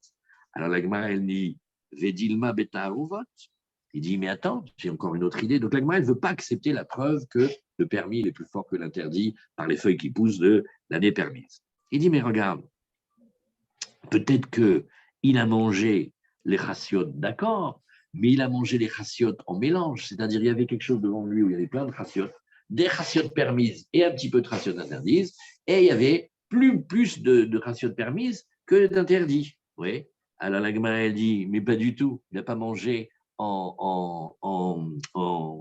Alors la Gemara, elle dit, Vedilma beta aruvot. Il dit, mais attends, j'ai encore une autre idée. Donc la Gemara, elle ne veut pas accepter la preuve que le permis est plus fort que l'interdit par les feuilles qui poussent de l'année permise. Il dit, mais regarde, peut-être qu'il a mangé les chassiotes, d'accord, mais il a mangé les chassiotes en mélange, c'est-à-dire il y avait quelque chose devant lui où il y avait plein de chassiotes, des chassiotes permises et un petit peu de chassiotes interdites, et il y avait plus de chassiotes permises que d'interdits. Oui. Alors la Gemara, elle dit, mais pas du tout, il n'a pas mangé en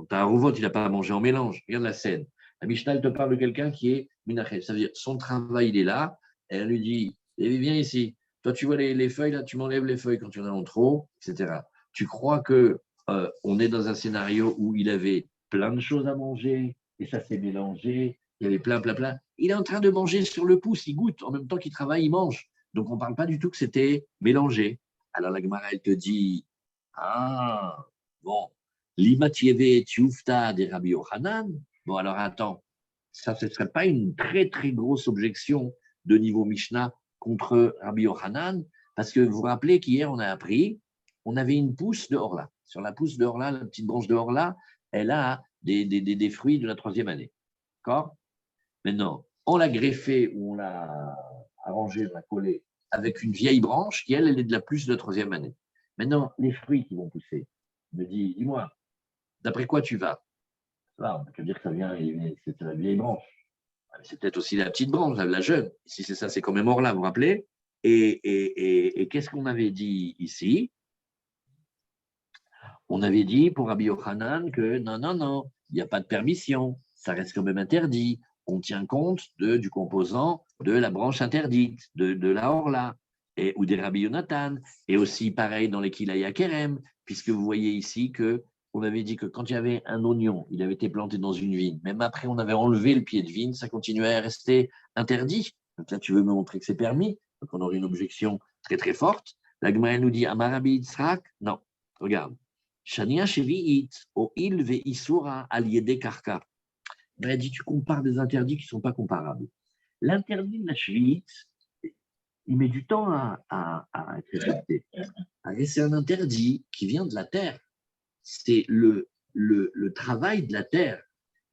ta'aruvot, il n'a pas mangé en mélange. Regarde la scène. La Mishnah, elle te parle de quelqu'un qui est minachet, ça veut dire son travail, il est là, et elle lui dit, viens ici. Toi, tu vois les feuilles, là, tu m'enlèves les feuilles quand tu en as en trop, etc. Tu crois qu'on est dans un scénario où il avait plein de choses à manger et ça s'est mélangé, il y avait plein. Il est en train de manger sur le pouce, il goûte, en même temps qu'il travaille, il mange. Donc, on ne parle pas du tout que c'était mélangé. Alors, la Gemara, elle te dit, ah, bon, l'imatieve tiufta des Rabbi Yochanan. Bon, alors attends, ça, ce ne serait pas une très, très grosse objection de niveau Mishnah contre Rabbi Yochanan, parce que vous vous rappelez qu'hier, on a appris, on avait une pousse de Orla. Sur la pousse de Orla, la petite branche de Orla, elle a des fruits de la 3e année. D'accord? Maintenant, on l'a greffée ou on l'a arrangée, on l'a collée avec une vieille branche qui, elle est de la plus de la 3e année. Maintenant, les fruits qui vont pousser, me dis-moi, d'après quoi tu vas? Là, on peut dire que ça vient, c'est la vieille branche. C'est peut-être aussi la petite branche, la jeune. Si c'est ça, c'est quand même Orla, vous vous rappelez? Et qu'est-ce qu'on avait dit ici? On avait dit pour Rabbi Yochanan que non, il n'y a pas de permission, ça reste quand même interdit. On tient compte du composant de la branche interdite, de la Orla, ou des Rabbi Yonatan, et aussi pareil dans les Kilaya Kerem, puisque vous voyez ici que on avait dit que quand il y avait un oignon, il avait été planté dans une vigne, même après on avait enlevé le pied de vigne, ça continuait à rester interdit. Donc là, tu veux me montrer que c'est permis, donc on aurait une objection très très forte. La Gemara nous dit Amarabi Yitzhak, non, regarde. Shania Shevi'it, o il ve isura al yede karka. Elle dit, tu compares des interdits qui ne sont pas comparables. L'interdit de la Shevi'it, il met du temps à être respecté. C'est un interdit qui vient de la terre. C'est le travail de la terre.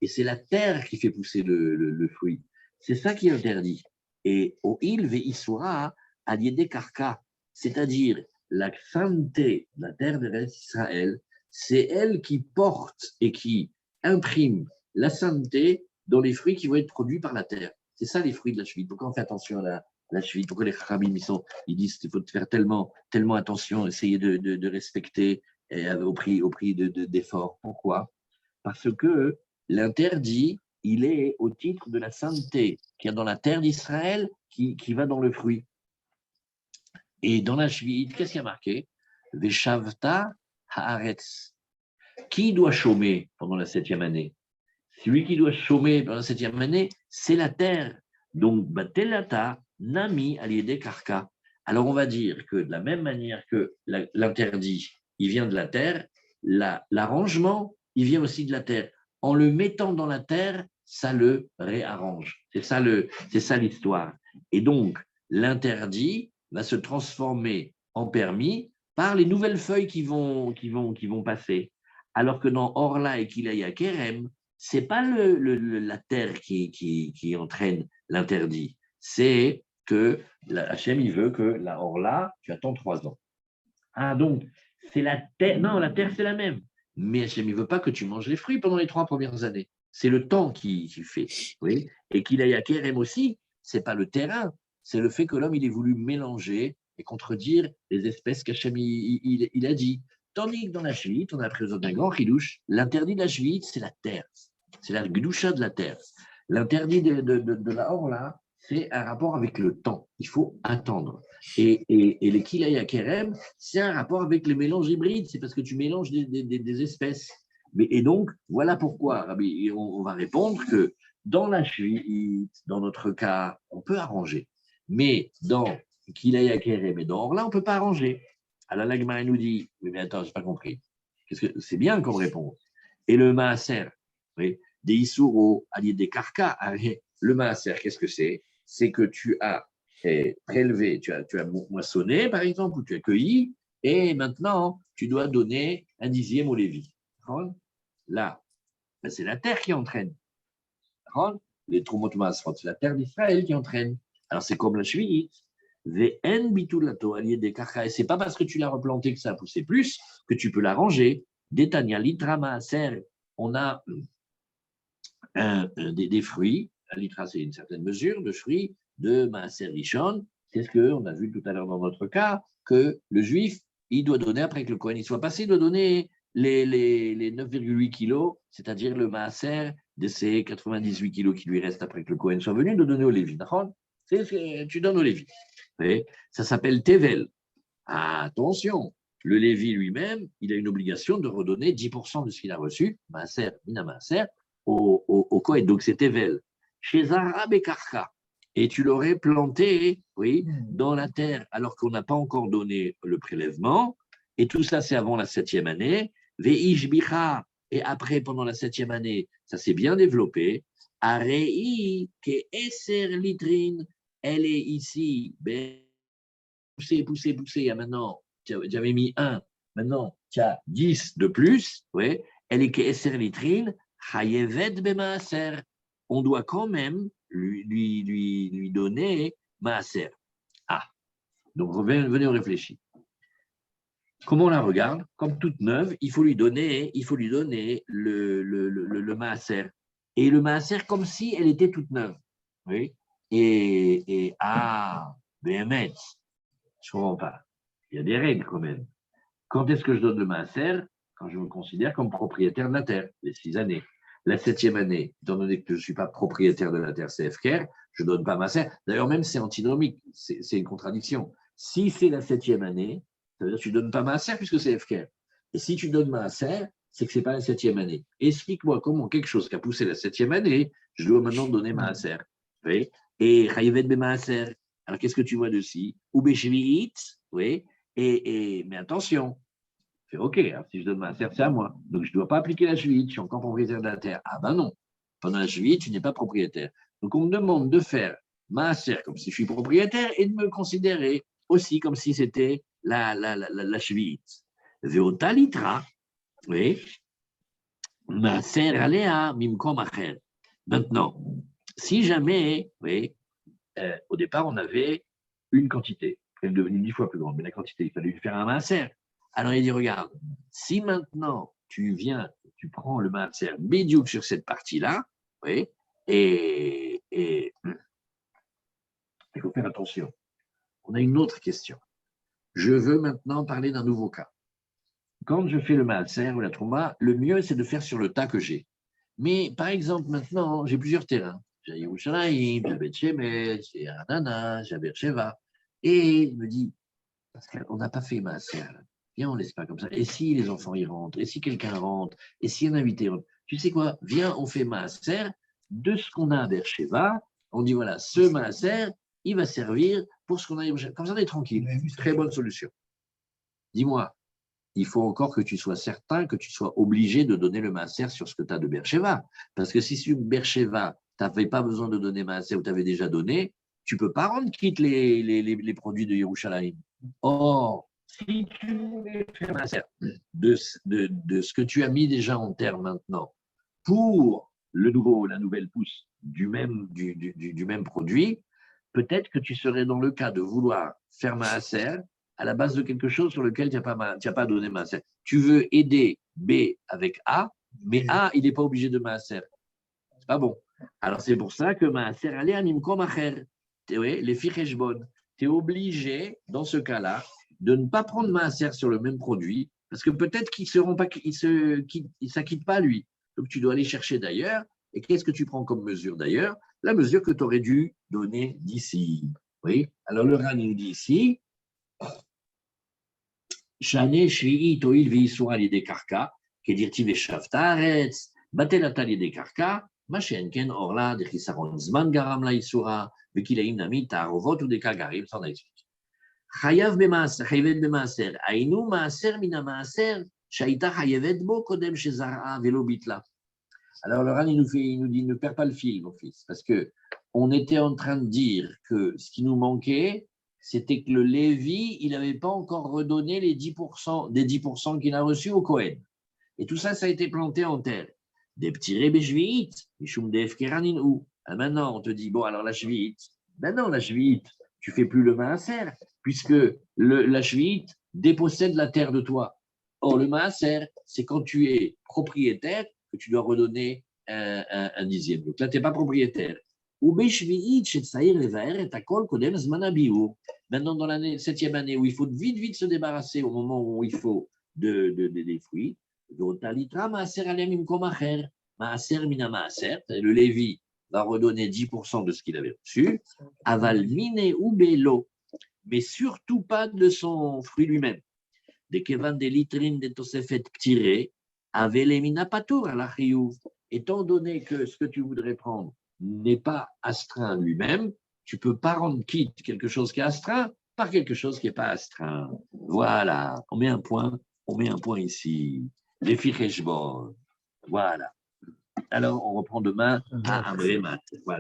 Et c'est la terre qui fait pousser le fruit. C'est ça qui est interdit. Et au il ve isura al yede karka, c'est-à-dire la sainteté de la terre d'Israël, c'est elle qui porte et qui imprime la sainteté dans les fruits qui vont être produits par la terre. C'est ça les fruits de la cheville. Pourquoi on fait attention à la cheville? Pourquoi les Khamim, ils disent qu'il faut faire tellement attention, essayer de respecter au prix d'efforts. Pourquoi? Parce que l'interdit, il est au titre de la sainteté qu'il y a dans la terre d'Israël qui va dans le fruit. Et dans la cheville, qu'est-ce qu'il y a marqué? Veshavta haaretz. Qui doit chômer pendant la 7e année? Celui qui doit chômer pendant la 7e année, c'est la terre. Donc, batelata nami aliede karka. Alors, on va dire que de la même manière que l'interdit, il vient de la terre, l'arrangement, il vient aussi de la terre. En le mettant dans la terre, ça le réarrange. C'est ça l'histoire. Et donc, l'interdit va se transformer en permis par les nouvelles feuilles qui vont passer. Alors que dans Orla et Kilaya Kerem, ce n'est pas la terre qui entraîne l'interdit. C'est que Hachem, il veut que la Orla, tu attends 3 ans. Ah, donc, c'est la terre. Non, la terre, c'est la même. Mais Hachem, il ne veut pas que tu manges les fruits pendant les 3 premières années. C'est le temps qui fait. Oui. Et Kilaya Kerem aussi, ce n'est pas le terrain. C'est le fait que l'homme, il ait voulu mélanger et contredire les espèces qu'Hachem, il a dit. Tandis que dans la Shvit, on a appris d'un grand chidouche, l'interdit de la Shvit, c'est la terre. C'est la gdoucha de la terre. L'interdit de la Orla, c'est un rapport avec le temps. Il faut attendre. Et les Kilaya Kerem, c'est un rapport avec les mélanges hybrides. C'est parce que tu mélanges des espèces. Et donc, voilà pourquoi, Rabbi, on va répondre que dans la Shvi'it, dans notre cas, on peut arranger. Mais dans Kilaya Kerem et dans Orla, on ne peut pas arranger. Alors l'Agmara nous dit, oui, mais attends, je n'ai pas compris. C'est bien comme réponse. Et le Maaser, oui, des Isuro, alliés des Karka, le Maaser, qu'est-ce que c'est? C'est que tu as prélevé, tu as moissonné, par exemple, ou tu as cueilli, et maintenant, tu dois donner un dixième au Lévi. Là, c'est la terre qui entraîne. Les Trumot Maasrot, c'est la terre d'Israël qui entraîne. Alors, c'est comme la Shvi'it. VN bitulato, allié des Karka. Et c'est pas parce que tu l'as replanté que ça a poussé plus que tu peux l'arranger. Détania, litra maaser, on a des fruits. Un litra, c'est une certaine mesure de fruits de maaser rishon. C'est ce qu'on a vu tout à l'heure dans notre cas, que le juif, il doit donner, après que le Kohen il soit passé, il doit donner les 9,8 kilos, c'est-à-dire le maaser de ces 98 kilos qui lui restent après que le Kohen soit venu, de donner au Lévi. Tu donnes au Lévi. Ça s'appelle Tevel. Attention, le Lévi lui-même, il a une obligation de redonner 10% de ce qu'il a reçu, Maaser, Mina Maaser, au Kohen. Donc c'est Tevel. Chez Zarab et Karka. Et tu l'aurais planté, oui, dans la terre, alors qu'on n'a pas encore donné le prélèvement. Et tout ça, c'est avant la 7e année. Ve'ishbicha. Et après, pendant la 7e année, ça s'est bien développé. Arei ke eser litrine. Elle est ici, poussée. Il y a maintenant, j'avais mis 1, maintenant tu as 10 de plus, ouais. Elle est qu'esser litrine, chayevet bemaaser. On doit quand même lui donner maaser. Ah, donc venez on réfléchit. Comment on la regarde? Comme toute neuve, il faut lui donner le maaser. Et le maaser comme si elle était toute neuve. Oui. BMS, je ne comprends pas. Il y a des règles quand même. Quand est-ce que je donne le maaser? Quand je me considère comme propriétaire de la terre, les 6 années. La 7e année, étant donné que je ne suis pas propriétaire de la terre, c'est FKR, je ne donne pas maaser. D'ailleurs, même c'est antinomique, c'est une contradiction. Si c'est la 7e année, ça veut dire que tu ne donnes pas maaser puisque c'est FKR. Et si tu donnes maaser, c'est que ce n'est pas la 7e année. Explique-moi comment quelque chose qui a poussé la 7e année, je dois maintenant donner maaser. Oui. Et Chayevet Bemaaser. Alors, qu'est-ce que tu vois dessus? Ou Beshvi'it, oui. Mais attention, c'est OK, hein, si je donne maaser, c'est à moi. Donc, je ne dois pas appliquer la Shvi'it, je suis encore propriétaire de la terre. Ah ben non, pendant la Shvi'it, tu n'es pas propriétaire. Donc, on me demande de faire maaser comme si je suis propriétaire et de me considérer aussi comme si c'était la Shvi'it. Veota litra, oui. Maaser alea mimkom acher. Maintenant, si jamais, oui, au départ, on avait une quantité, elle est devenue 10 fois plus grande, mais la quantité, il fallait lui faire un maaser. Alors il dit, regarde, si maintenant tu prends le maaser bidiouk sur cette partie-là, oui, et il faut faire attention. On a une autre question. Je veux maintenant parler d'un nouveau cas. Quand je fais le maaser ou la trouma, le mieux, c'est de faire sur le tas que j'ai. Mais par exemple, maintenant, j'ai plusieurs terrains. J'ai Yerushalayim, j'ai Bet Shemesh, j'ai Anana, j'ai Beersheva. Et il me dit, parce qu'on n'a pas fait maaser, viens, on ne laisse pas comme ça. Et si les enfants y rentrent, et si quelqu'un rentre, et si un invité rentre, tu sais quoi, viens, on fait maaser de ce qu'on a à Beersheva. On dit, voilà, ce maaser, il va servir pour ce qu'on a à Yerushalayim. Comme ça, on est tranquille. Très bonne solution. Dis-moi, il faut encore que tu sois certain, que tu sois obligé de donner le maaser sur ce que tu as de Beersheva. Parce que si sur Beersheva, tu n'avais pas besoin de donner maaser ou tu avais déjà donné, tu ne peux pas rendre quitte les produits de Yerushalayim. Or, si tu voulais faire maaser de ce que tu as mis déjà en terre maintenant pour la nouvelle pousse du même produit, peut-être que tu serais dans le cas de vouloir faire maaser à la base de quelque chose sur lequel tu n'as pas donné maaser. Tu veux aider B avec A, mais A, il n'est pas obligé de maaser. C'est pas bon. Alors, c'est pour ça que maaser, allez, animkom acher, les ficheshbon. Tu es obligé, dans ce cas-là, de ne pas prendre maaser sur le même produit, parce que peut-être qu'il ne s'acquitte pas, lui. Donc, tu dois aller chercher d'ailleurs Et qu'est-ce que tu prends comme mesure d'ailleurs? La mesure que tu aurais dû donner d'ici. Oui. Alors le Ran nous dit ici, Shane Shvi'i Toil Veisura Lide Karka, Kedirti Veshav Taretz, Batelata Lide Karka, Machenken Orla, de Chisaron Zman Garam La Isura, Vekilaim Nami Tarovot ou de Kagarim, ça on a expliqué. Chayav Bemaser, Chayavet Bemaser, Ainu Maaser Mina Maaser, Shaita Chayavet Bo Kodem Shezara Velo Bitla. Alors, le Ran, il nous dit, ne perds pas le fil, mon fils, parce qu'on était en train de dire que ce qui nous manquait, c'était que le Lévi, il n'avait pas encore redonné les 10%, des 10% qu'il a reçus au Cohen. Et tout ça, ça a été planté en terre. Des petits rébéchviit, Mishum Def Keranin ou. Maintenant, on te dit, bon, alors la shvi'it, maintenant la shvi'it, tu fais plus le maaser, puisque la shvi'it dépossède la terre de toi. Or, le maaser, c'est quand tu es propriétaire que tu dois redonner un dixième. Donc là, tu n'es pas propriétaire. Maintenant, dans l'année 7e année, où il faut vite se débarrasser au moment où il faut des fruits, le Lévi va redonner 10% de ce qu'il avait reçu, aval mine ou bélo, mais surtout pas de son fruit lui-même. Des kevan des litrines des tosefet tirés, avait les minapatour à la chiyuv. Étant donné que ce que tu voudrais prendre n'est pas astreint lui-même, tu ne peux pas rendre quitte quelque chose qui est astreint par quelque chose qui n'est pas astreint. Voilà, on met un point ici. Les ficheshbon. Voilà. Alors, on reprend demain à un Mat. Voilà.